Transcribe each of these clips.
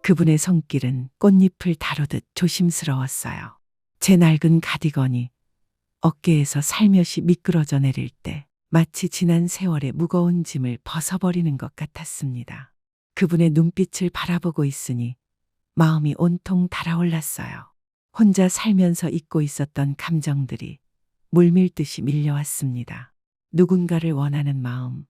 그분의 손길은 꽃잎을 다루듯 조심스러웠어요. 제 낡은 가디건이 어깨에서 살며시 미끄러져 내릴 때 마치 지난 세월의 무거운 짐을 벗어버리는 것 같았습니다. 그분의 눈빛을 바라보고 있으니 마음이 온통 달아올랐어요. 혼자 살면서 잊고 있었던 감정들이 물밀듯이 밀려왔습니다. 누군가를 원하는 마음,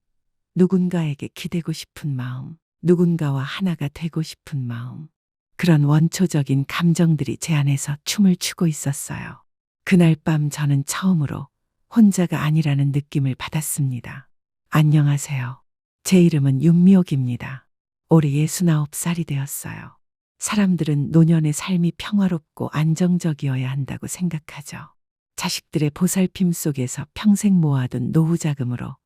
누군가에게 기대고 싶은 마음, 누군가와 하나가 되고 싶은 마음. 그런 원초적인 감정들이 제 안에서 춤을 추고 있었어요. 그날 밤 저는 처음으로 혼자가 아니라는 느낌을 받았습니다. 안녕하세요. 제 이름은 윤미옥입니다. 올해 69살이 되었어요. 사람들은 노년의 삶이 평화롭고 안정적이어야 한다고 생각하죠. 자식들의 보살핌 속에서 평생 모아둔 노후 자금으로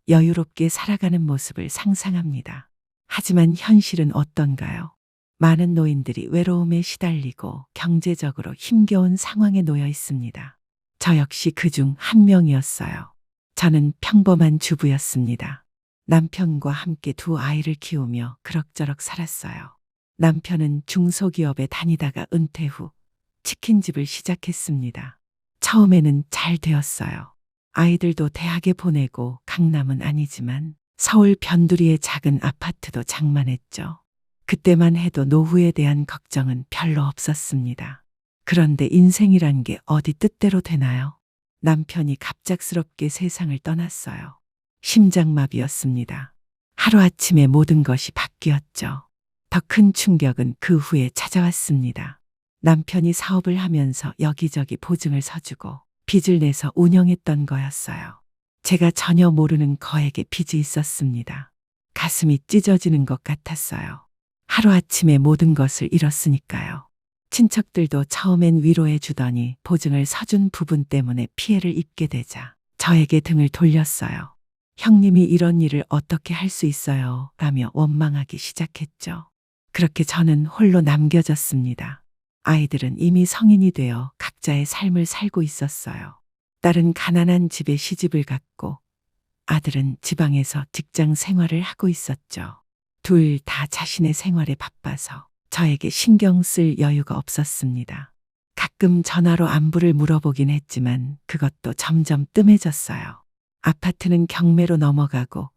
여유롭게 살아가는 모습을 상상합니다. 하지만 현실은 어떤가요? 많은 노인들이 외로움에 시달리고 경제적으로 힘겨운 상황에 놓여 있습니다. 저 역시 그중 한 명이었어요. 저는 평범한 주부였습니다. 남편과 함께 두 아이를 키우며 그럭저럭 살았어요. 남편은 중소기업에 다니다가 은퇴 후 치킨집을 시작했습니다. 처음에는 잘 되었어요. 아이들도 대학에 보내고 강남은 아니지만 서울 변두리의 작은 아파트도 장만했죠. 그때만 해도 노후에 대한 걱정은 별로 없었습니다. 그런데 인생이란 게 어디 뜻대로 되나요? 남편이 갑작스럽게 세상을 떠났어요. 심장마비였습니다. 하루아침에 모든 것이 바뀌었죠. 더 큰 충격은 그 후에 찾아왔습니다. 남편이 사업을 하면서 여기저기 보증을 서주고 빚을 내서 운영했던 거였어요. 제가 전혀 모르는 거액의 빚이 있었습니다. 가슴이 찢어지는 것 같았어요. 하루아침에 모든 것을 잃었으니까요. 친척들도 처음엔 위로해 주더니 보증을 서준 부분 때문에 피해를 입게 되자 저에게 등을 돌렸어요. 형님이 이런 일을 어떻게 할 수 있어요? 라며 원망하기 시작했죠. 그렇게 저는 홀로 남겨졌습니다. 아이들은 이미 성인이 되어 각자의 삶을 살고 있었어요. 딸은 가난한 집에 시집을 갔고 아들은 지방에서 직장 생활을 하고 있었죠. 둘 다 자신의 생활에 바빠서 저에게 신경 쓸 여유가 없었습니다. 가끔 전화로 안부를 물어보긴 했지만 그것도 점점 뜸해졌어요. 아파트는 경매로 넘어가고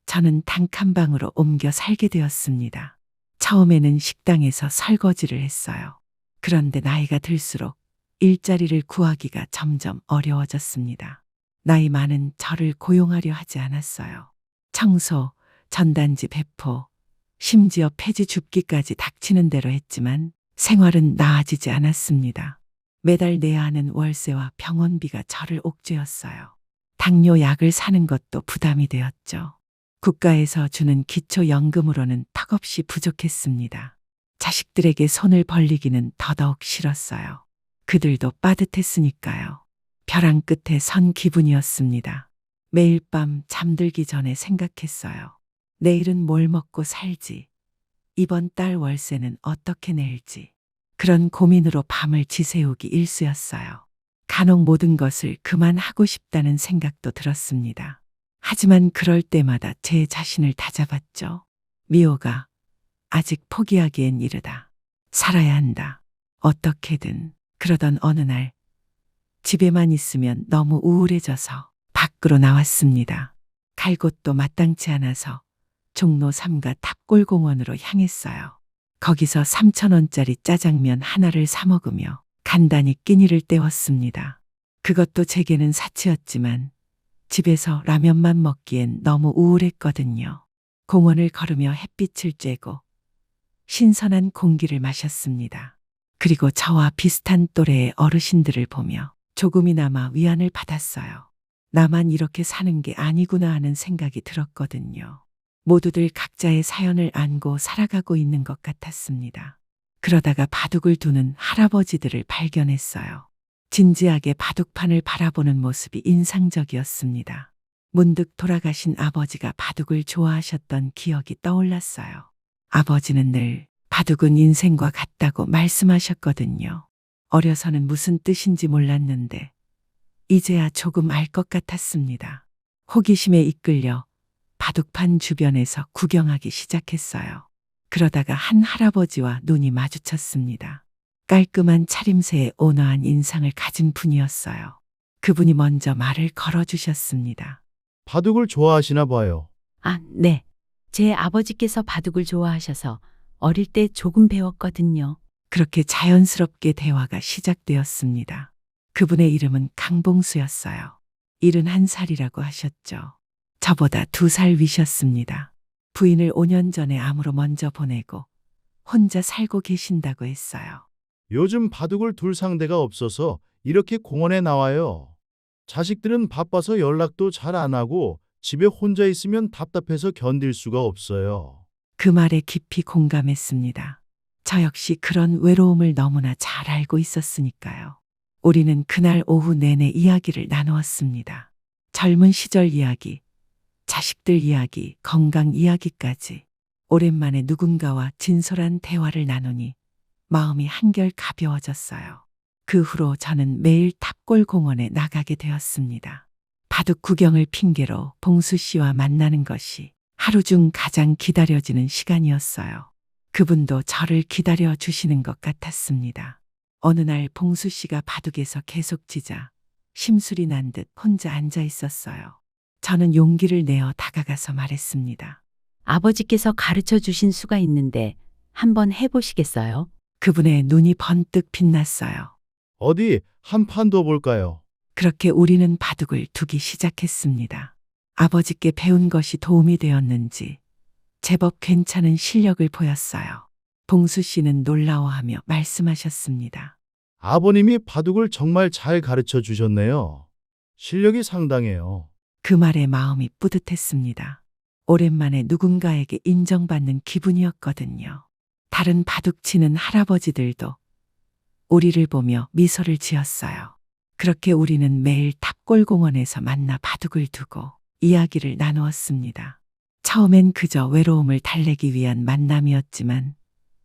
저는 단칸방으로 옮겨 살게 되었습니다. 처음에는 식당에서 설거지를 했어요. 그런데 나이가 들수록 일자리를 구하기가 점점 어려워졌습니다. 나이 많은 저를 고용하려 하지 않았어요. 청소, 전단지 배포, 심지어 폐지 줍기까지 닥치는 대로 했지만 생활은 나아지지 않았습니다. 매달 내야 하는 월세와 병원비가 저를 옥죄었어요. 당뇨 약을 사는 것도 부담이 되었죠. 국가에서 주는 기초연금으로는 턱없이 부족했습니다. 자식들에게 손을 벌리기는 더더욱 싫었어요. 그들도 빠듯했으니까요. 벼랑 끝에 선 기분이었습니다. 매일 밤 잠들기 전에 생각했어요. 내일은 뭘 먹고 살지? 이번 달 월세는 어떻게 낼지? 그런 고민으로 밤을 지새우기 일쑤였어요. 간혹 모든 것을 그만하고 싶다는 생각도 들었습니다. 하지만 그럴 때마다 제 자신을 다잡았죠. 미호가 아직 포기하기엔 이르다. 살아야 한다. 어떻게든. 그러던 어느 날 집에만 있으면 너무 우울해져서 밖으로 나왔습니다. 갈 곳도 마땅치 않아서 종로 3가 탑골공원으로 향했어요. 거기서 3,000원짜리 짜장면 하나를 사 먹으며 간단히 끼니를 때웠습니다. 그것도 제게는 사치였지만 집에서 라면만 먹기엔 너무 우울했거든요. 공원을 걸으며 햇빛을 쬐고 신선한 공기를 마셨습니다. 그리고 저와 비슷한 또래의 어르신들을 보며 조금이나마 위안을 받았어요. 나만 이렇게 사는 게 아니구나 하는 생각이 들었거든요. 모두들 각자의 사연을 안고 살아가고 있는 것 같았습니다. 그러다가 바둑을 두는 할아버지들을 발견했어요. 진지하게 바둑판을 바라보는 모습이 인상적이었습니다. 문득 돌아가신 아버지가 바둑을 좋아하셨던 기억이 떠올랐어요. 아버지는 늘 바둑은 인생과 같다고 말씀하셨거든요. 어려서는 무슨 뜻인지 몰랐는데 이제야 조금 알 것 같았습니다. 호기심에 이끌려 바둑판 주변에서 구경하기 시작했어요. 그러다가 한 할아버지와 눈이 마주쳤습니다. 깔끔한 차림새에 온화한 인상을 가진 분이었어요. 그분이 먼저 말을 걸어주셨습니다. 바둑을 좋아하시나 봐요. 아, 네. 제 아버지께서 바둑을 좋아하셔서 어릴 때 조금 배웠거든요. 그렇게 자연스럽게 대화가 시작되었습니다. 그분의 이름은 강봉수였어요. 71살이라고 하셨죠. 저보다 2살 위셨습니다. 부인을 5년 전에 암으로 먼저 보내고 혼자 살고 계신다고 했어요. 요즘 바둑을 둘 상대가 없어서 이렇게 공원에 나와요. 자식들은 바빠서 연락도 잘 안 하고 집에 혼자 있으면 답답해서 견딜 수가 없어요. 그 말에 깊이 공감했습니다. 저 역시 그런 외로움을 너무나 잘 알고 있었으니까요. 우리는 그날 오후 내내 이야기를 나누었습니다. 젊은 시절 이야기, 자식들 이야기, 건강 이야기까지. 오랜만에 누군가와 진솔한 대화를 나누니 마음이 한결 가벼워졌어요. 그 후로 저는 매일 탑골 공원에 나가게 되었습니다. 바둑 구경을 핑계로 봉수 씨와 만나는 것이 하루 중 가장 기다려지는 시간이었어요. 그분도 저를 기다려 주시는 것 같았습니다. 어느 날 봉수 씨가 바둑에서 계속 지자 심술이 난 듯 혼자 앉아 있었어요. 저는 용기를 내어 다가가서 말했습니다. 아버지께서 가르쳐 주신 수가 있는데 한번 해보시겠어요? 그분의 눈이 번뜩 빛났어요. 어디 한 판 더 볼까요? 그렇게 우리는 바둑을 두기 시작했습니다. 아버지께 배운 것이 도움이 되었는지 제법 괜찮은 실력을 보였어요. 봉수 씨는 놀라워하며 말씀하셨습니다. 아버님이 바둑을 정말 잘 가르쳐 주셨네요. 실력이 상당해요. 그 말에 마음이 뿌듯했습니다. 오랜만에 누군가에게 인정받는 기분이었거든요. 다른 바둑 치는 할아버지들도 우리를 보며 미소를 지었어요. 그렇게 우리는 매일 탑골공원에서 만나 바둑을 두고 이야기를 나누었습니다. 처음엔 그저 외로움을 달래기 위한 만남이었지만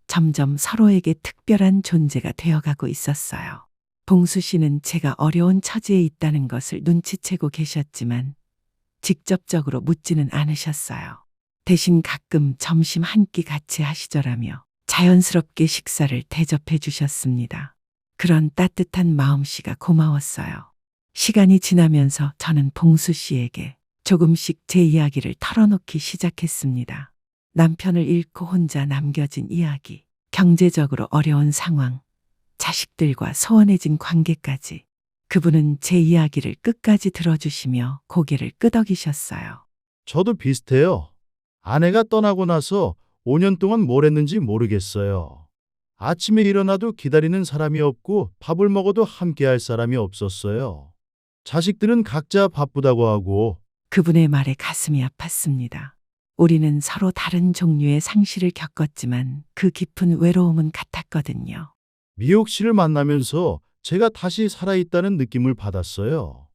점점 서로에게 특별한 존재가 되어가고 있었어요. 봉수 씨는 제가 어려운 처지에 있다는 것을 눈치채고 계셨지만 직접적으로 묻지는 않으셨어요. 대신 가끔 점심 한 끼 같이 하시더라며 자연스럽게 식사를 대접해 주셨습니다. 그런 따뜻한 마음씨가 고마웠어요. 시간이 지나면서 저는 봉수 씨에게 조금씩 제 이야기를 털어놓기 시작했습니다. 남편을 잃고 혼자 남겨진 이야기, 경제적으로 어려운 상황, 자식들과 소원해진 관계까지. 그분은 제 이야기를 끝까지 들어주시며 고개를 끄덕이셨어요. 저도 비슷해요. 아내가 떠나고 나서 5년 동안 뭘 했는지 모르겠어요. 아침에 일어나도 기다리는 사람이 없고 밥을 먹어도 함께할 사람이 없었어요. 자식들은 각자 바쁘다고 하고 그분의 말에 가슴이 아팠습니다. 우리는 서로 다른 종류의 상실을 겪었지만 그 깊은 외로움은 같았거든요. 미옥 씨를 만나면서 제가 다시 살아있다는 느낌을 받았어요.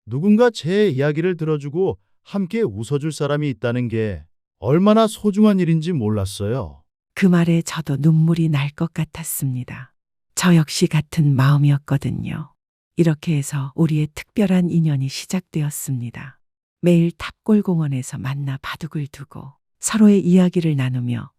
누군가 제 이야기를 들어주고 함께 웃어줄 사람이 있다는 게 얼마나 소중한 일인지 몰랐어요. 그 말에 저도 눈물이 날 것 같았습니다. 저 역시 같은 마음이었거든요. 이렇게 해서 우리의 특별한 인연이 시작되었습니다. 매일 탑골공원에서 만나 바둑을 두고 서로의 이야기를 나누며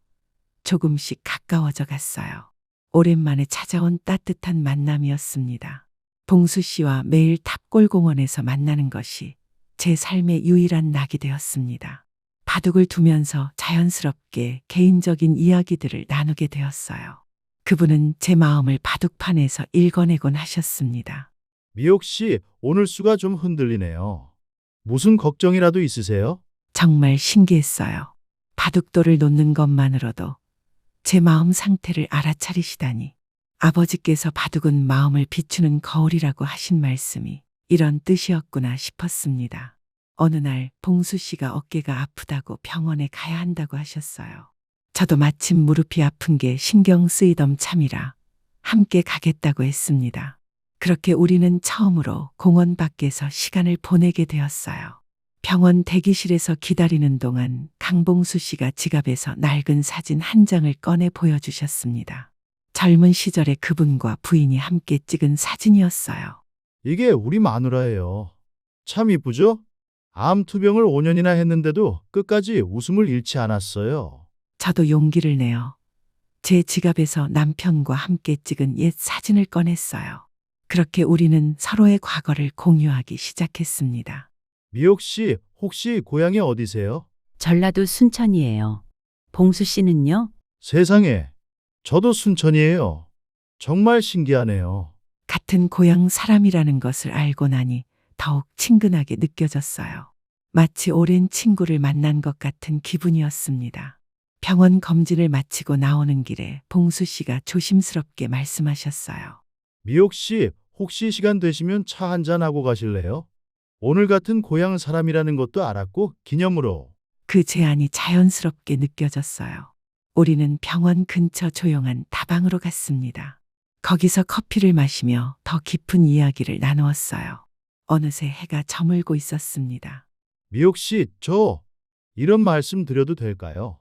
조금씩 가까워져 갔어요. 오랜만에 찾아온 따뜻한 만남이었습니다. 봉수 씨와 매일 탑골공원에서 만나는 것이 제 삶의 유일한 낙이 되었습니다. 바둑을 두면서 자연스럽게 개인적인 이야기들을 나누게 되었어요. 그분은 제 마음을 바둑판에서 읽어내곤 하셨습니다. 미옥 씨, 오늘 수가 좀 흔들리네요. 무슨 걱정이라도 있으세요? 정말 신기했어요. 바둑돌을 놓는 것만으로도 제 마음 상태를 알아차리시다니. 아버지께서 바둑은 마음을 비추는 거울이라고 하신 말씀이 이런 뜻이었구나 싶었습니다. 어느 날 봉수 씨가 어깨가 아프다고 병원에 가야 한다고 하셨어요. 저도 마침 무릎이 아픈 게 신경 쓰이던 참이라 함께 가겠다고 했습니다. 그렇게 우리는 처음으로 공원 밖에서 시간을 보내게 되었어요. 병원 대기실에서 기다리는 동안 강봉수 씨가 지갑에서 낡은 사진 한 장을 꺼내 보여주셨습니다. 젊은 시절의 그분과 부인이 함께 찍은 사진이었어요. 이게 우리 마누라예요. 참 이쁘죠? 암 투병을 5년이나 했는데도 끝까지 웃음을 잃지 않았어요. 저도 용기를 내어 제 지갑에서 남편과 함께 찍은 옛 사진을 꺼냈어요. 그렇게 우리는 서로의 과거를 공유하기 시작했습니다. 미옥 씨, 혹시 고향이 어디세요? 전라도 순천이에요. 봉수 씨는요? 세상에, 저도 순천이에요. 정말 신기하네요. 같은 고향 사람이라는 것을 알고 나니 더욱 친근하게 느껴졌어요. 마치 오랜 친구를 만난 것 같은 기분이었습니다. 병원 검진을 마치고 나오는 길에 봉수 씨가 조심스럽게 말씀하셨어요. 미옥 씨, 혹시 시간 되시면 차 한잔 하고 가실래요? 오늘 같은 고향 사람이라는 것도 알았고 기념으로. 그 제안이 자연스럽게 느껴졌어요. 우리는 병원 근처 조용한 다방으로 갔습니다. 거기서 커피를 마시며 더 깊은 이야기를 나누었어요. 어느새 해가 저물고 있었습니다. 미옥 씨, 저 이런 말씀 드려도 될까요?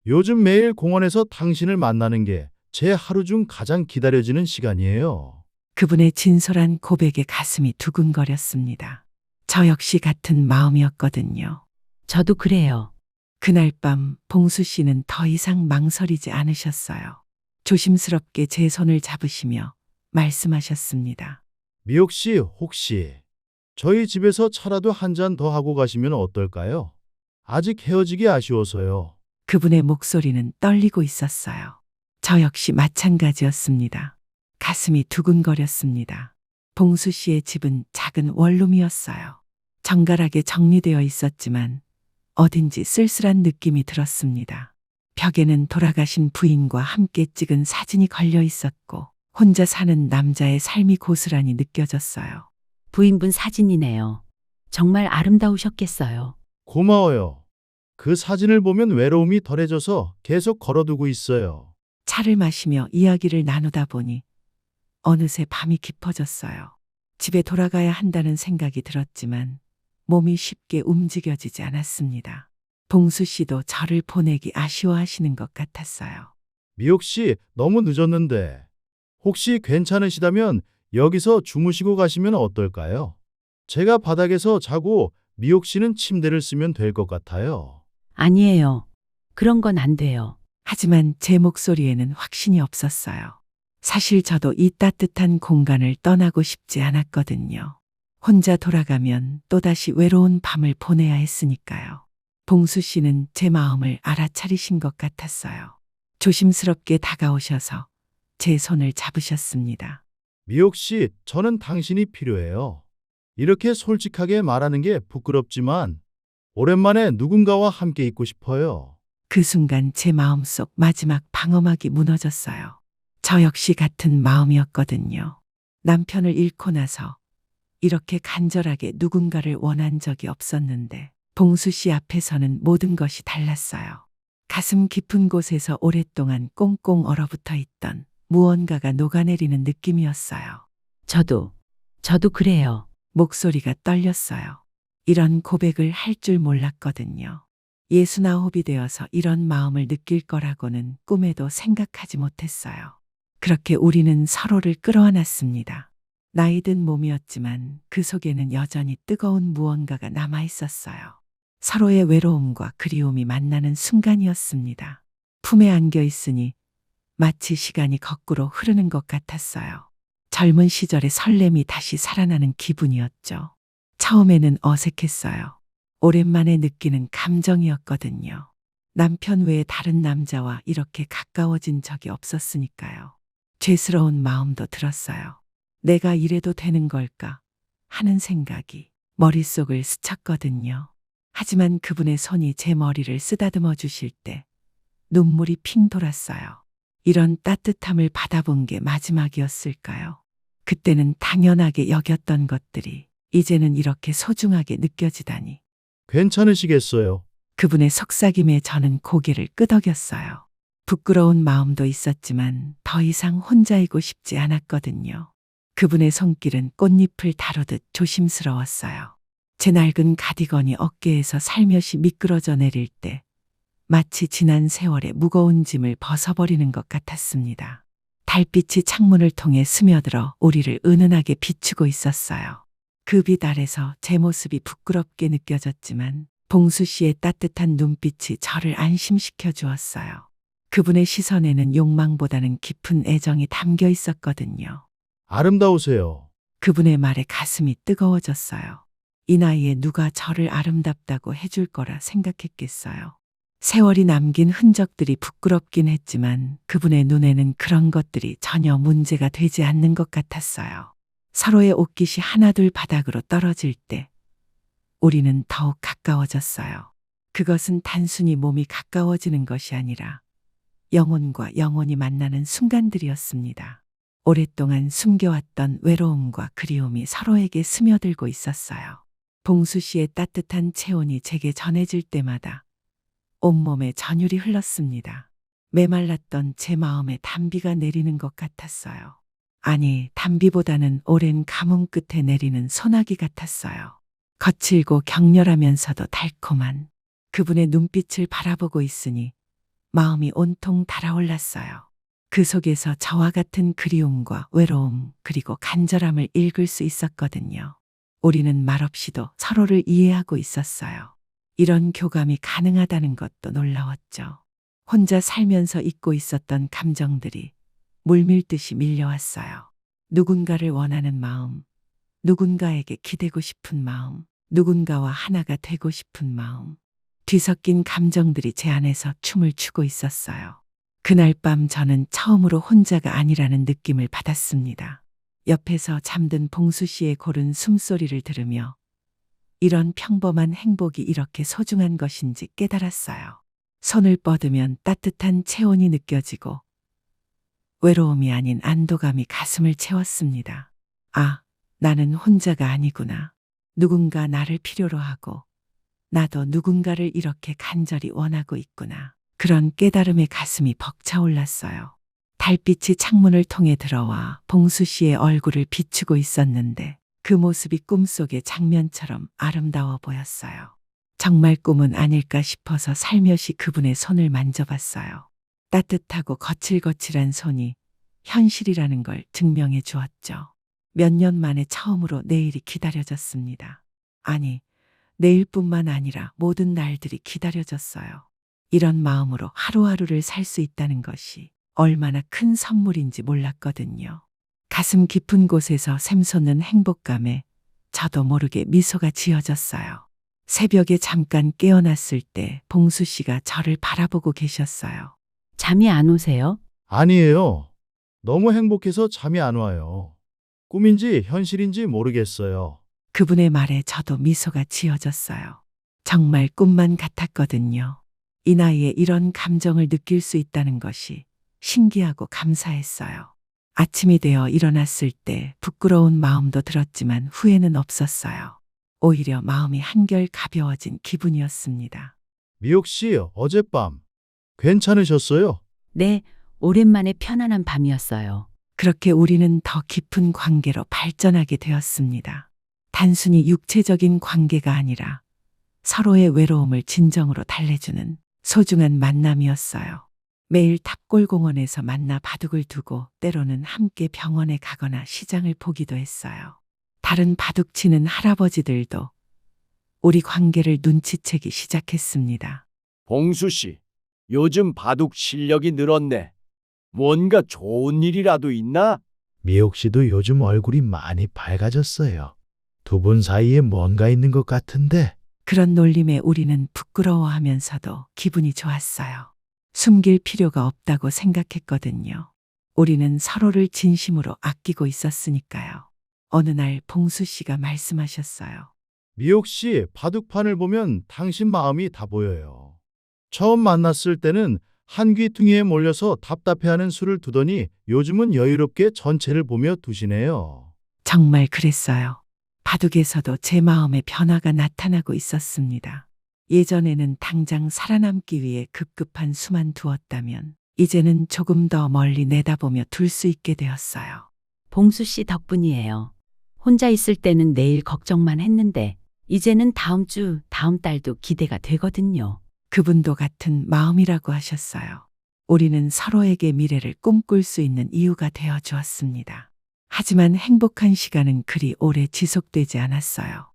요즘 매일 공원에서 당신을 만나는 게 제 하루 중 가장 기다려지는 시간이에요. 그분의 진솔한 고백에 가슴이 두근거렸습니다. 저 역시 같은 마음이었거든요. 저도 그래요. 그날 밤 봉수 씨는 더 이상 망설이지 않으셨어요. 조심스럽게 제 손을 잡으시며 말씀하셨습니다. 미옥 씨, 혹시 저희 집에서 차라도 한 잔 더 하고 가시면 어떨까요? 아직 헤어지기 아쉬워서요. 그분의 목소리는 떨리고 있었어요. 저 역시 마찬가지였습니다. 가슴이 두근거렸습니다. 봉수 씨의 집은 작은 원룸이었어요. 정갈하게 정리되어 있었지만 어딘지 쓸쓸한 느낌이 들었습니다. 벽에는 돌아가신 부인과 함께 찍은 사진이 걸려 있었고 혼자 사는 남자의 삶이 고스란히 느껴졌어요. 부인분 사진이네요. 정말 아름다우셨겠어요. 고마워요. 그 사진을 보면 외로움이 덜해져서 계속 걸어두고 있어요. 차를 마시며 이야기를 나누다 보니 어느새 밤이 깊어졌어요. 집에 돌아가야 한다는 생각이 들었지만 몸이 쉽게 움직여지지 않았습니다. 봉수 씨도 저를 보내기 아쉬워하시는 것 같았어요. 미옥 씨, 너무 늦었는데 혹시 괜찮으시다면 여기서 주무시고 가시면 어떨까요? 제가 바닥에서 자고 미옥 씨는 침대를 쓰면 될 것 같아요. 아니에요. 그런 건 안 돼요. 하지만 제 목소리에는 확신이 없었어요. 사실 저도 이 따뜻한 공간을 떠나고 싶지 않았거든요. 혼자 돌아가면 또다시 외로운 밤을 보내야 했으니까요. 봉수 씨는 제 마음을 알아차리신 것 같았어요. 조심스럽게 다가오셔서 제 손을 잡으셨습니다. 미옥 씨, 저는 당신이 필요해요. 이렇게 솔직하게 말하는 게 부끄럽지만 오랜만에 누군가와 함께 있고 싶어요. 그 순간 제 마음속 마지막 방어막이 무너졌어요. 저 역시 같은 마음이었거든요. 남편을 잃고 나서 이렇게 간절하게 누군가를 원한 적이 없었는데 봉수 씨 앞에서는 모든 것이 달랐어요. 가슴 깊은 곳에서 오랫동안 꽁꽁 얼어붙어 있던 무언가가 녹아내리는 느낌이었어요. 저도 그래요. 목소리가 떨렸어요. 이런 고백을 할 줄 몰랐거든요. 69이 되어서 이런 마음을 느낄 거라고는 꿈에도 생각하지 못했어요. 그렇게 우리는 서로를 끌어안았습니다. 나이 든 몸이었지만 그 속에는 여전히 뜨거운 무언가가 남아 있었어요. 서로의 외로움과 그리움이 만나는 순간이었습니다. 품에 안겨 있으니 마치 시간이 거꾸로 흐르는 것 같았어요. 젊은 시절의 설렘이 다시 살아나는 기분이었죠. 처음에는 어색했어요. 오랜만에 느끼는 감정이었거든요. 남편 외에 다른 남자와 이렇게 가까워진 적이 없었으니까요. 죄스러운 마음도 들었어요. 내가 이래도 되는 걸까 하는 생각이 머릿속을 스쳤거든요. 하지만 그분의 손이 제 머리를 쓰다듬어 주실 때 눈물이 핑 돌았어요. 이런 따뜻함을 받아본 게 마지막이었을까요? 그때는 당연하게 여겼던 것들이 이제는 이렇게 소중하게 느껴지다니. 괜찮으시겠어요? 그분의 속삭임에 저는 고개를 끄덕였어요. 부끄러운 마음도 있었지만 더 이상 혼자이고 싶지 않았거든요. 그분의 손길은 꽃잎을 다루듯 조심스러웠어요. 제 낡은 가디건이 어깨에서 살며시 미끄러져 내릴 때 마치 지난 세월의 무거운 짐을 벗어버리는 것 같았습니다. 달빛이 창문을 통해 스며들어 우리를 은은하게 비추고 있었어요. 그 빛 아래서 제 모습이 부끄럽게 느껴졌지만 봉수 씨의 따뜻한 눈빛이 저를 안심시켜 주었어요. 그분의 시선에는 욕망보다는 깊은 애정이 담겨 있었거든요. 아름다우세요. 그분의 말에 가슴이 뜨거워졌어요. 이 나이에 누가 저를 아름답다고 해줄 거라 생각했겠어요. 세월이 남긴 흔적들이 부끄럽긴 했지만 그분의 눈에는 그런 것들이 전혀 문제가 되지 않는 것 같았어요. 서로의 옷깃이 하나둘 바닥으로 떨어질 때 우리는 더욱 가까워졌어요. 그것은 단순히 몸이 가까워지는 것이 아니라 영혼과 영혼이 만나는 순간들이었습니다. 오랫동안 숨겨왔던 외로움과 그리움이 서로에게 스며들고 있었어요. 봉수 씨의 따뜻한 체온이 제게 전해질 때마다 온몸에 전율이 흘렀습니다. 메말랐던 제 마음에 단비가 내리는 것 같았어요. 아니, 단비보다는 오랜 가뭄 끝에 내리는 소나기 같았어요. 거칠고 격렬하면서도 달콤한 그분의 눈빛을 바라보고 있으니 마음이 온통 달아올랐어요. 그 속에서 저와 같은 그리움과 외로움 그리고 간절함을 읽을 수 있었거든요. 우리는 말없이도 서로를 이해하고 있었어요. 이런 교감이 가능하다는 것도 놀라웠죠. 혼자 살면서 잊고 있었던 감정들이 물밀듯이 밀려왔어요. 누군가를 원하는 마음, 누군가에게 기대고 싶은 마음, 누군가와 하나가 되고 싶은 마음. 뒤섞인 감정들이 제 안에서 춤을 추고 있었어요. 그날 밤 저는 처음으로 혼자가 아니라는 느낌을 받았습니다. 옆에서 잠든 봉수 씨의 고른 숨소리를 들으며 이런 평범한 행복이 이렇게 소중한 것인지 깨달았어요. 손을 뻗으면 따뜻한 체온이 느껴지고 외로움이 아닌 안도감이 가슴을 채웠습니다. 아, 나는 혼자가 아니구나. 누군가 나를 필요로 하고 나도 누군가를 이렇게 간절히 원하고 있구나. 그런 깨달음에 가슴이 벅차올랐어요. 달빛이 창문을 통해 들어와 봉수 씨의 얼굴을 비추고 있었는데 그 모습이 꿈속의 장면처럼 아름다워 보였어요. 정말 꿈은 아닐까 싶어서 살며시 그분의 손을 만져봤어요. 따뜻하고 거칠거칠한 손이 현실이라는 걸 증명해 주었죠. 몇 년 만에 처음으로 내일이 기다려졌습니다. 아니, 내일뿐만 아니라 모든 날들이 기다려졌어요. 이런 마음으로 하루하루를 살 수 있다는 것이 얼마나 큰 선물인지 몰랐거든요. 가슴 깊은 곳에서 샘솟는 행복감에 저도 모르게 미소가 지어졌어요. 새벽에 잠깐 깨어났을 때 봉수 씨가 저를 바라보고 계셨어요. 잠이 안 오세요? 아니에요. 너무 행복해서 잠이 안 와요. 꿈인지 현실인지 모르겠어요. 그분의 말에 저도 미소가 지어졌어요. 정말 꿈만 같았거든요. 이 나이에 이런 감정을 느낄 수 있다는 것이 신기하고 감사했어요. 아침이 되어 일어났을 때 부끄러운 마음도 들었지만 후회는 없었어요. 오히려 마음이 한결 가벼워진 기분이었습니다. 미옥 씨, 어젯밤 괜찮으셨어요? 네, 오랜만에 편안한 밤이었어요. 그렇게 우리는 더 깊은 관계로 발전하게 되었습니다. 단순히 육체적인 관계가 아니라 서로의 외로움을 진정으로 달래주는 소중한 만남이었어요. 매일 탑골공원에서 만나 바둑을 두고 때로는 함께 병원에 가거나 시장을 보기도 했어요. 다른 바둑 치는 할아버지들도 우리 관계를 눈치채기 시작했습니다. 봉수 씨, 요즘 바둑 실력이 늘었네. 뭔가 좋은 일이라도 있나? 미옥 씨도 요즘 얼굴이 많이 밝아졌어요. 두 분 사이에 뭔가 있는 것 같은데. 그런 놀림에 우리는 부끄러워하면서도 기분이 좋았어요. 숨길 필요가 없다고 생각했거든요. 우리는 서로를 진심으로 아끼고 있었으니까요. 어느 날 봉수 씨가 말씀하셨어요. 미옥 씨, 바둑판을 보면 당신 마음이 다 보여요. 처음 만났을 때는 한 귀퉁이에 몰려서 답답해하는 수를 두더니 요즘은 여유롭게 전체를 보며 두시네요. 정말 그랬어요. 바둑에서도 제 마음의 변화가 나타나고 있었습니다. 예전에는 당장 살아남기 위해 급급한 수만 두었다면 이제는 조금 더 멀리 내다보며 둘 수 있게 되었어요. 봉수 씨 덕분이에요. 혼자 있을 때는 내일 걱정만 했는데 이제는 다음 주, 다음 달도 기대가 되거든요. 그분도 같은 마음이라고 하셨어요. 우리는 서로에게 미래를 꿈꿀 수 있는 이유가 되어 주었습니다. 하지만 행복한 시간은 그리 오래 지속되지 않았어요.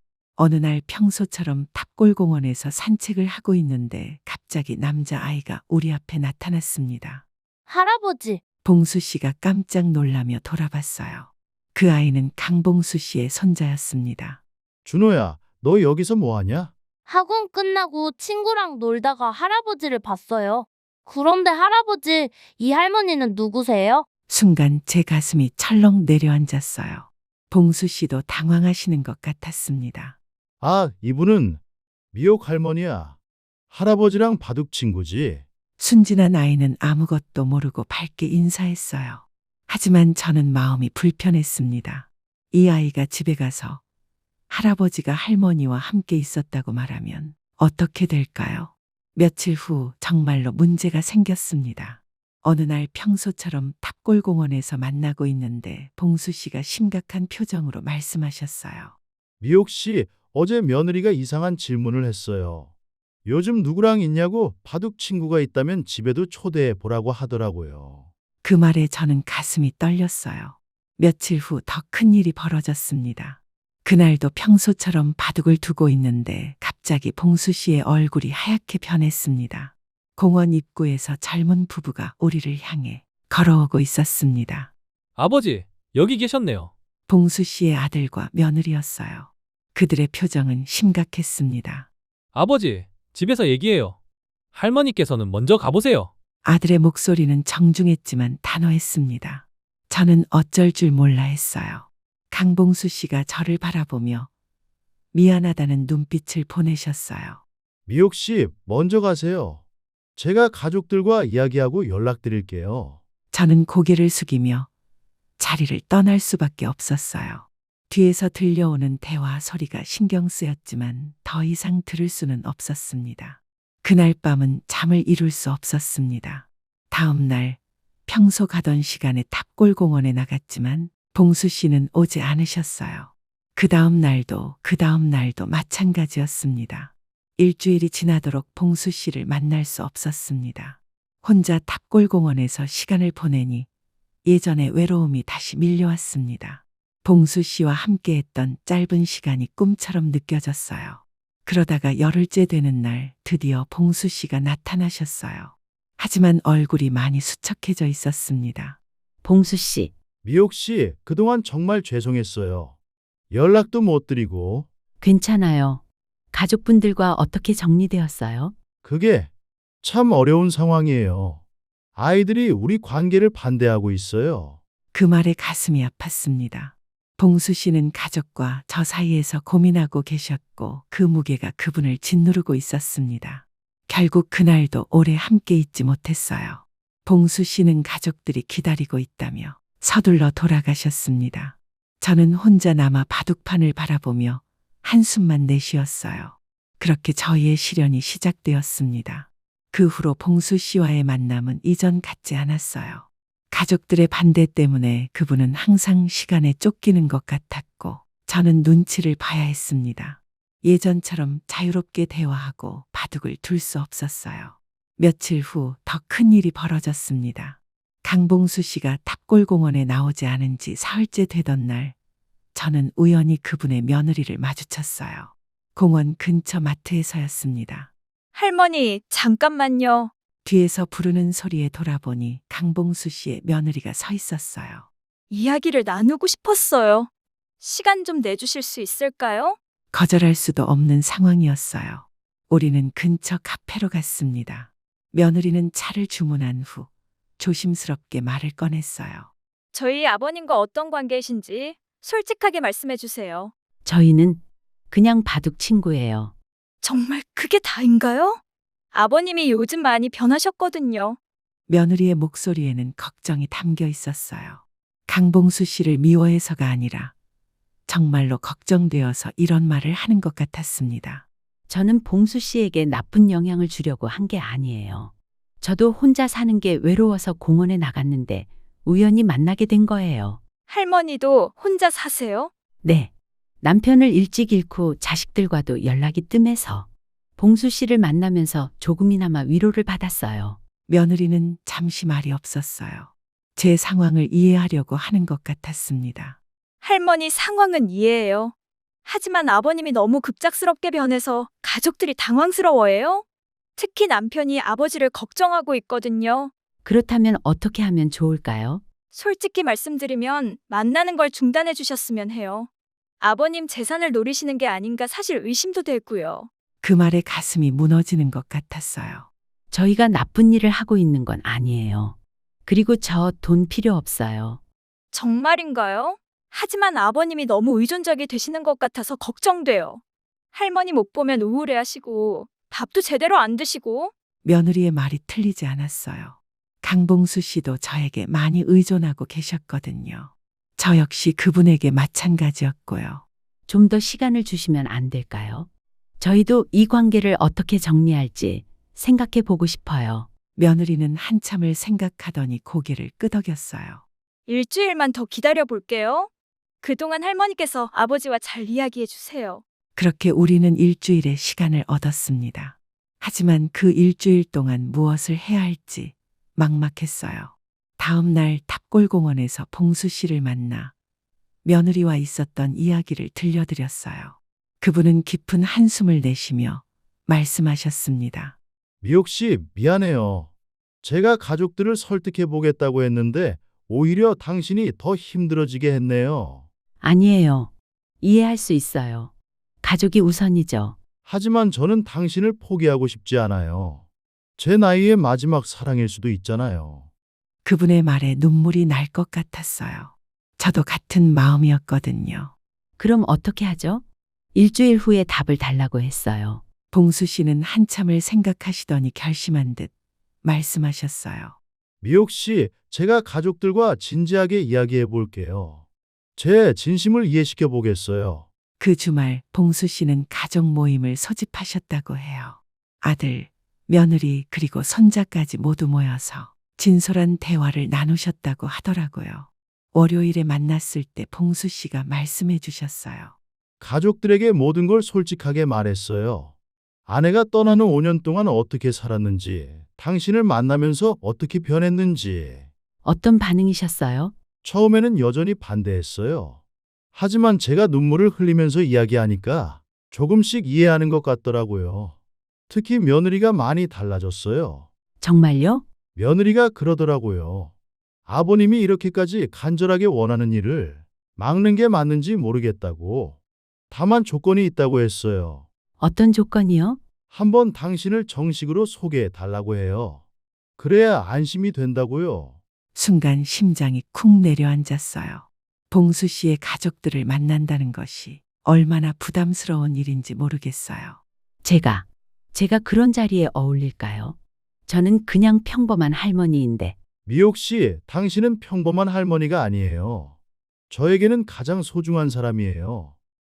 어느 날 평소처럼 탑골공원에서 산책을 하고 있는데 갑자기 남자아이가 우리 앞에 나타났습니다. 할아버지, 봉수 씨가 깜짝 놀라며 돌아봤어요. 그 아이는 강봉수 씨의 손자였습니다. 준호야, 너 여기서 뭐 하냐? 학원 끝나고 친구랑 놀다가 할아버지를 봤어요. 그런데 할아버지, 이 할머니는 누구세요? 순간 제 가슴이 철렁 내려앉았어요. 봉수 씨도 당황하시는 것 같았습니다. 아, 이분은 미옥 할머니야. 할아버지랑 바둑 친구지. 순진한 아이는 아무것도 모르고 밝게 인사했어요. 하지만 저는 마음이 불편했습니다. 이 아이가 집에 가서 할아버지가 할머니와 함께 있었다고 말하면 어떻게 될까요? 며칠 후 정말로 문제가 생겼습니다. 어느 날 평소처럼 탑골공원에서 만나고 있는데 봉수 씨가 심각한 표정으로 말씀하셨어요. 미옥 씨, 어제 며느리가 이상한 질문을 했어요. 요즘 누구랑 있냐고 바둑 친구가 있다면 집에도 초대해 보라고 하더라고요. 그 말에 저는 가슴이 떨렸어요. 며칠 후 더 큰 일이 벌어졌습니다. 그날도 평소처럼 바둑을 두고 있는데 갑자기 봉수 씨의 얼굴이 하얗게 변했습니다. 공원 입구에서 젊은 부부가 우리를 향해 걸어오고 있었습니다. 아버지, 여기 계셨네요. 봉수 씨의 아들과 며느리였어요. 그들의 표정은 심각했습니다. 아버지, 집에서 얘기해요. 할머니께서는 먼저 가보세요. 아들의 목소리는 정중했지만 단호했습니다. 저는 어쩔 줄 몰라 했어요. 강봉수 씨가 저를 바라보며 미안하다는 눈빛을 보내셨어요. 미옥 씨, 먼저 가세요. 제가 가족들과 이야기하고 연락드릴게요. 저는 고개를 숙이며 자리를 떠날 수밖에 없었어요. 뒤에서 들려오는 대화 소리가 신경 쓰였지만 더 이상 들을 수는 없었습니다. 그날 밤은 잠을 이룰 수 없었습니다. 다음 날 평소 가던 시간에 탑골공원에 나갔지만 봉수 씨는 오지 않으셨어요. 그 다음 날도 마찬가지였습니다. 일주일이 지나도록 봉수 씨를 만날 수 없었습니다. 혼자 탑골공원에서 시간을 보내니 예전의 외로움이 다시 밀려왔습니다. 봉수 씨와 함께했던 짧은 시간이 꿈처럼 느껴졌어요. 그러다가 열흘째 되는 날 드디어 봉수 씨가 나타나셨어요. 하지만 얼굴이 많이 수척해져 있었습니다. 봉수 씨, 미옥 씨, 그동안 정말 죄송했어요. 연락도 못 드리고. 괜찮아요. 가족분들과 어떻게 정리되었어요? 그게 참 어려운 상황이에요. 아이들이 우리 관계를 반대하고 있어요. 그 말에 가슴이 아팠습니다. 봉수 씨는 가족과 저 사이에서 고민하고 계셨고 그 무게가 그분을 짓누르고 있었습니다. 결국 그날도 오래 함께 있지 못했어요. 봉수 씨는 가족들이 기다리고 있다며 서둘러 돌아가셨습니다. 저는 혼자 남아 바둑판을 바라보며 한숨만 내쉬었어요. 그렇게 저희의 시련이 시작되었습니다. 그 후로 봉수 씨와의 만남은 이전 같지 않았어요. 가족들의 반대 때문에 그분은 항상 시간에 쫓기는 것 같았고 저는 눈치를 봐야 했습니다. 예전처럼 자유롭게 대화하고 바둑을 둘 수 없었어요. 며칠 후 더 큰 일이 벌어졌습니다. 강봉수 씨가 탑골공원에 나오지 않은 지 사흘째 되던 날 저는 우연히 그분의 며느리를 마주쳤어요. 공원 근처 마트에서였습니다. 할머니, 잠깐만요. 뒤에서 부르는 소리에 돌아보니 강봉수 씨의 며느리가 서 있었어요. 이야기를 나누고 싶었어요. 시간 좀 내주실 수 있을까요? 거절할 수도 없는 상황이었어요. 우리는 근처 카페로 갔습니다. 며느리는 차를 주문한 후 조심스럽게 말을 꺼냈어요. 저희 아버님과 어떤 관계이신지 솔직하게 말씀해 주세요. 저희는 그냥 바둑 친구예요. 정말 그게 다인가요? 아버님이 요즘 많이 변하셨거든요. 며느리의 목소리에는 걱정이 담겨 있었어요. 강봉수 씨를 미워해서가 아니라 정말로 걱정되어서 이런 말을 하는 것 같았습니다. 저는 봉수 씨에게 나쁜 영향을 주려고 한 게 아니에요. 저도 혼자 사는 게 외로워서 공원에 나갔는데 우연히 만나게 된 거예요. 할머니도 혼자 사세요? 네. 남편을 일찍 잃고 자식들과도 연락이 뜸해서 봉수 씨를 만나면서 조금이나마 위로를 받았어요. 며느리는 잠시 말이 없었어요. 제 상황을 이해하려고 하는 것 같았습니다. 할머니 상황은 이해해요. 하지만 아버님이 너무 급작스럽게 변해서 가족들이 당황스러워해요. 특히 남편이 아버지를 걱정하고 있거든요. 그렇다면 어떻게 하면 좋을까요? 솔직히 말씀드리면 만나는 걸 중단해 주셨으면 해요. 아버님 재산을 노리시는 게 아닌가 사실 의심도 되고요. 그 말에 가슴이 무너지는 것 같았어요. 저희가 나쁜 일을 하고 있는 건 아니에요. 그리고 저 돈 필요 없어요. 정말인가요? 하지만 아버님이 너무 의존적이 되시는 것 같아서 걱정돼요. 할머니 못 보면 우울해하시고 밥도 제대로 안 드시고. 며느리의 말이 틀리지 않았어요. 강봉수 씨도 저에게 많이 의존하고 계셨거든요. 저 역시 그분에게 마찬가지였고요. 좀 더 시간을 주시면 안 될까요? 저희도 이 관계를 어떻게 정리할지 생각해 보고 싶어요. 며느리는 한참을 생각하더니 고개를 끄덕였어요. 일주일만 더 기다려 볼게요. 그동안 할머니께서 아버지와 잘 이야기해 주세요. 그렇게 우리는 일주일의 시간을 얻었습니다. 하지만 그 일주일 동안 무엇을 해야 할지 막막했어요. 다음 날 탑골공원에서 봉수 씨를 만나 며느리와 있었던 이야기를 들려드렸어요. 그분은 깊은 한숨을 내쉬며 말씀하셨습니다. 미옥 씨, 미안해요. 제가 가족들을 설득해 보겠다고 했는데 오히려 당신이 더 힘들어지게 했네요. 아니에요. 이해할 수 있어요. 가족이 우선이죠. 하지만 저는 당신을 포기하고 싶지 않아요. 제 나이의 마지막 사랑일 수도 있잖아요. 그분의 말에 눈물이 날 것 같았어요. 저도 같은 마음이었거든요. 그럼 어떻게 하죠? 일주일 후에 답을 달라고 했어요. 봉수 씨는 한참을 생각하시더니 결심한 듯 말씀하셨어요. 미옥 씨, 제가 가족들과 진지하게 이야기해 볼게요. 제 진심을 이해시켜 보겠어요. 그 주말 봉수 씨는 가족 모임을 소집하셨다고 해요. 아들, 며느리 그리고 손자까지 모두 모여서 진솔한 대화를 나누셨다고 하더라고요. 월요일에 만났을 때 봉수 씨가 말씀해 주셨어요. 가족들에게 모든 걸 솔직하게 말했어요. 아내가 떠나는 5년 동안 어떻게 살았는지, 당신을 만나면서 어떻게 변했는지. 어떤 반응이셨어요? 처음에는 여전히 반대했어요. 하지만 제가 눈물을 흘리면서 이야기하니까 조금씩 이해하는 것 같더라고요. 특히 며느리가 많이 달라졌어요. 정말요? 며느리가 그러더라고요. 아버님이 이렇게까지 간절하게 원하는 일을 막는 게 맞는지 모르겠다고. 다만 조건이 있다고 했어요. 어떤 조건이요? 한번 당신을 정식으로 소개해 달라고 해요. 그래야 안심이 된다고요. 순간 심장이 쿵 내려앉았어요. 봉수 씨의 가족들을 만난다는 것이 얼마나 부담스러운 일인지 모르겠어요. 제가 그런 자리에 어울릴까요? 저는 그냥 평범한 할머니인데. 미옥 씨, 당신은 평범한 할머니가 아니에요. 저에게는 가장 소중한 사람이에요.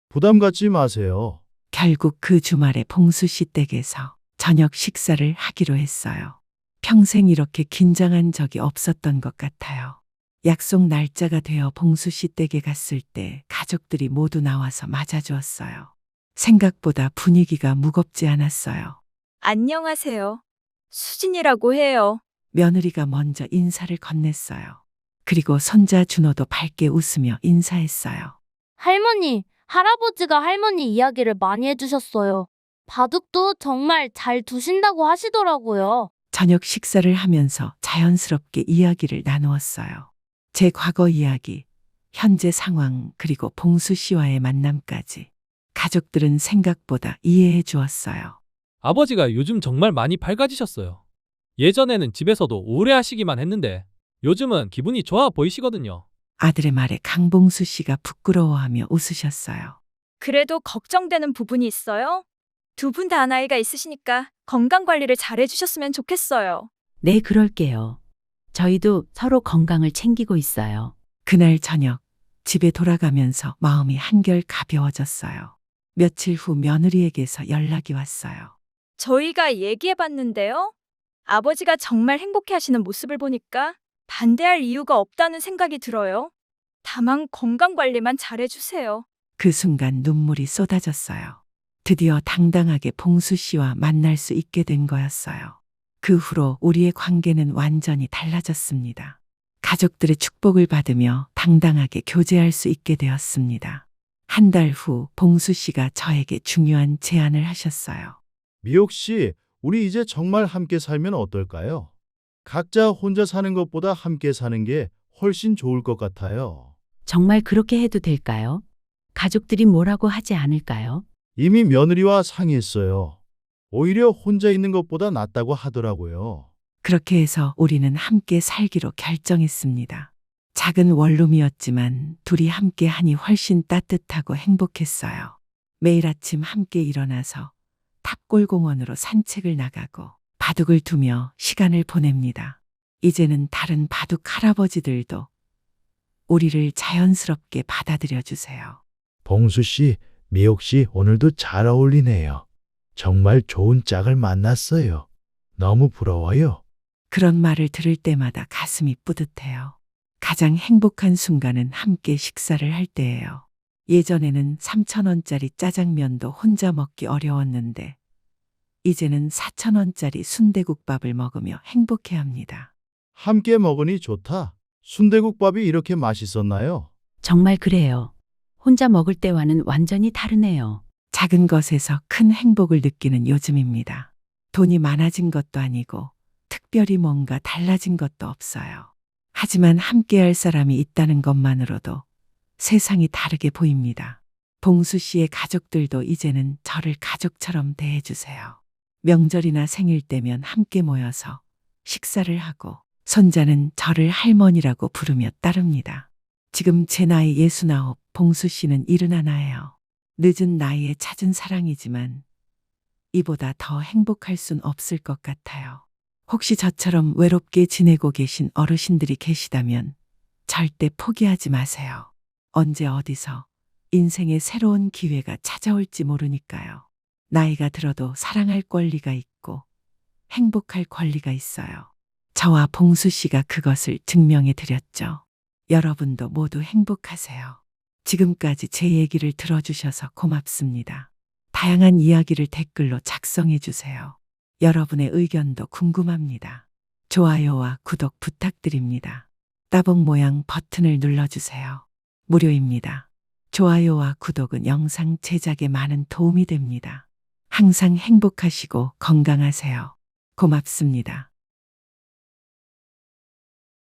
부담 갖지 마세요. 결국 그 주말에 봉수 씨 댁에서 저녁 식사를 하기로 했어요. 평생 이렇게 긴장한 적이 없었던 것 같아요. 약속 날짜가 되어 봉수 씨 댁에 갔을 때 가족들이 모두 나와서 맞아주었어요. 생각보다 분위기가 무겁지 않았어요. 안녕하세요. 수진이라고 해요. 며느리가 먼저 인사를 건넸어요. 그리고 손자 준호도 밝게 웃으며 인사했어요. 할머니, 할아버지가 할머니 이야기를 많이 해주셨어요. 바둑도 정말 잘 두신다고 하시더라고요. 저녁 식사를 하면서 자연스럽게 이야기를 나누었어요. 제 과거 이야기, 현재 상황, 그리고 봉수 씨와의 만남까지. 가족들은 생각보다 이해해 주었어요. 아버지가 요즘 정말 많이 밝아지셨어요. 예전에는 집에서도 우울해하시기만 했는데 요즘은 기분이 좋아 보이시거든요. 아들의 말에 강봉수 씨가 부끄러워하며 웃으셨어요. 그래도 걱정되는 부분이 있어요. 두 분 다 나이가 있으시니까 건강 관리를 잘 해주셨으면 좋겠어요. 네, 그럴게요. 저희도 서로 건강을 챙기고 있어요. 그날 저녁 집에 돌아가면서 마음이 한결 가벼워졌어요. 며칠 후 며느리에게서 연락이 왔어요. 저희가 얘기해봤는데요. 아버지가 정말 행복해하시는 모습을 보니까 반대할 이유가 없다는 생각이 들어요. 다만 건강 관리만 잘해주세요. 그 순간 눈물이 쏟아졌어요. 드디어 당당하게 봉수 씨와 만날 수 있게 된 거였어요. 그 후로 우리의 관계는 완전히 달라졌습니다. 가족들의 축복을 받으며 당당하게 교제할 수 있게 되었습니다. 한 달 후 봉수 씨가 저에게 중요한 제안을 하셨어요. 미옥 씨, 우리 이제 정말 함께 살면 어떨까요? 각자 혼자 사는 것보다 함께 사는 게 훨씬 좋을 것 같아요. 정말 그렇게 해도 될까요? 가족들이 뭐라고 하지 않을까요? 이미 며느리와 상의했어요. 오히려 혼자 있는 것보다 낫다고 하더라고요. 그렇게 해서 우리는 함께 살기로 결정했습니다. 작은 원룸이었지만 둘이 함께 하니 훨씬 따뜻하고 행복했어요. 매일 아침 함께 일어나서 탑골공원으로 산책을 나가고 바둑을 두며 시간을 보냅니다. 이제는 다른 바둑 할아버지들도 우리를 자연스럽게 받아들여 주세요. 봉수 씨, 미옥 씨 오늘도 잘 어울리네요. 정말 좋은 짝을 만났어요. 너무 부러워요. 그런 말을 들을 때마다 가슴이 뿌듯해요. 가장 행복한 순간은 함께 식사를 할 때예요. 예전에는 3,000원짜리 짜장면도 혼자 먹기 어려웠는데 이제는 4,000원짜리 순대국밥을 먹으며 행복해합니다. 함께 먹으니 좋다. 순대국밥이 이렇게 맛있었나요? 정말 그래요. 혼자 먹을 때와는 완전히 다르네요. 작은 것에서 큰 행복을 느끼는 요즘입니다. 돈이 많아진 것도 아니고 특별히 뭔가 달라진 것도 없어요. 하지만 함께할 사람이 있다는 것만으로도 세상이 다르게 보입니다. 봉수 씨의 가족들도 이제는 저를 가족처럼 대해주세요. 명절이나 생일 때면 함께 모여서 식사를 하고 손자는 저를 할머니라고 부르며 따릅니다. 지금 제 나이 69, 봉수 씨는 71예요. 늦은 나이에 찾은 사랑이지만 이보다 더 행복할 순 없을 것 같아요. 혹시 저처럼 외롭게 지내고 계신 어르신들이 계시다면 절대 포기하지 마세요. 언제 어디서 인생의 새로운 기회가 찾아올지 모르니까요. 나이가 들어도 사랑할 권리가 있고 행복할 권리가 있어요. 저와 봉수 씨가 그것을 증명해 드렸죠. 여러분도 모두 행복하세요. 지금까지 제 얘기를 들어주셔서 고맙습니다. 다양한 이야기를 댓글로 작성해 주세요. 여러분의 의견도 궁금합니다. 좋아요와 구독 부탁드립니다. 따봉 모양 버튼을 눌러주세요. 무료입니다. 좋아요와 구독은 영상 제작에 많은 도움이 됩니다. 항상 행복하시고 건강하세요. 고맙습니다.